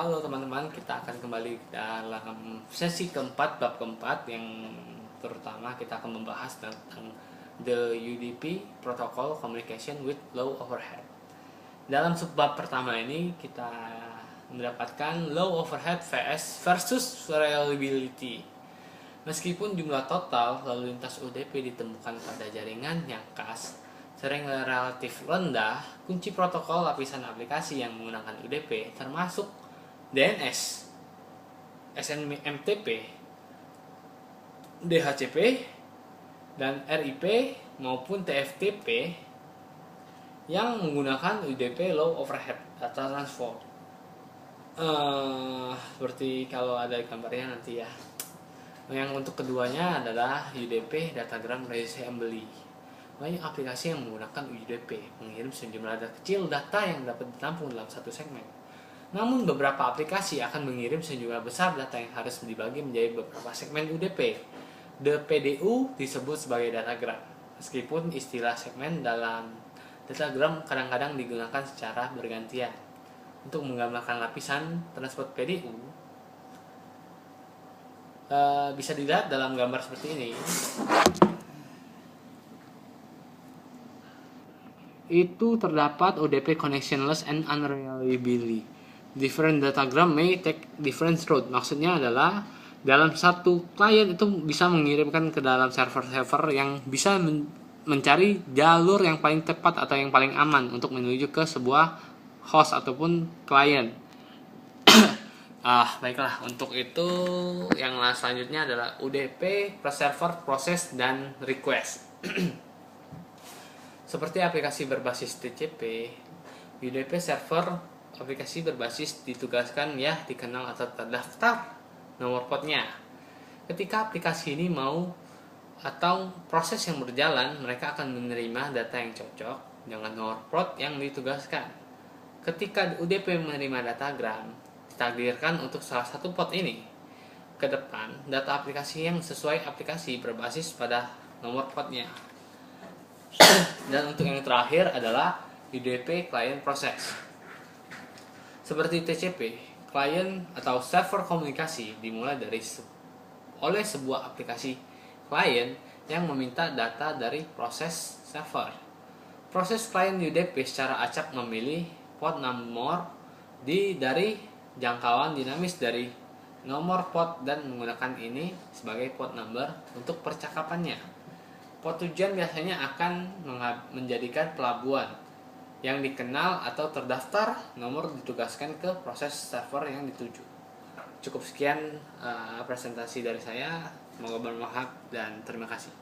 Halo teman-teman, kita akan kembali dalam sesi keempat, bab keempat, yang terutama kita akan membahas tentang the UDP Protocol Communication with Low Overhead. Dalam subbab pertama ini kita mendapatkan low overhead versus reliability. Meskipun jumlah total lalu lintas UDP ditemukan pada jaringan yang khas sering relatif rendah, kunci protokol lapisan aplikasi yang menggunakan UDP termasuk DNS, SNMTP, DHCP, dan RIP maupun TFTP yang menggunakan UDP Low Overhead Data Transfer. Seperti kalau ada gambarnya nanti ya. Yang untuk keduanya adalah UDP Datagram Reassembly. Banyak aplikasi yang menggunakan UDP mengirim sejumlah kecil data yang dapat ditampung dalam satu segmen. Namun beberapa aplikasi akan mengirim sejumlah besar data yang harus dibagi menjadi beberapa segmen UDP. The PDU disebut sebagai datagram. Meskipun istilah segmen dalam datagram kadang-kadang digunakan secara bergantian. Untuk menggambarkan lapisan transport PDU, bisa dilihat dalam gambar seperti ini. Itu terdapat UDP connectionless and unreliably. Different datagram may take different route. Maksudnya adalah dalam satu klien itu bisa mengirimkan ke dalam server-server yang bisa mencari jalur yang paling tepat atau yang paling aman untuk menuju ke sebuah host ataupun klien. Baiklah, untuk itu yang selanjutnya adalah UDP, server, proses, dan request. Seperti aplikasi berbasis TCP, UDP server aplikasi berbasis ditugaskan dikenal atau terdaftar nomor portnya. Ketika aplikasi ini mau atau proses yang berjalan, mereka akan menerima data yang cocok dengan nomor port yang ditugaskan. Ketika UDP menerima datagram, ditakdirkan untuk salah satu port ini. Ke depan, data aplikasi yang sesuai aplikasi berbasis pada nomor portnya. Dan untuk yang terakhir adalah UDP Client Process. Seperti TCP, klien atau server komunikasi dimulai oleh sebuah aplikasi klien yang meminta data dari proses server. Proses klien UDP secara acak memilih port nomor dari jangkauan dinamis dari nomor port dan menggunakan ini sebagai port number untuk percakapannya. Port tujuan biasanya akan menjadikan pelabuhan yang dikenal atau terdaftar, nomor ditugaskan ke proses server yang dituju. Cukup sekian presentasi dari saya. Semoga bermanfaat dan terima kasih.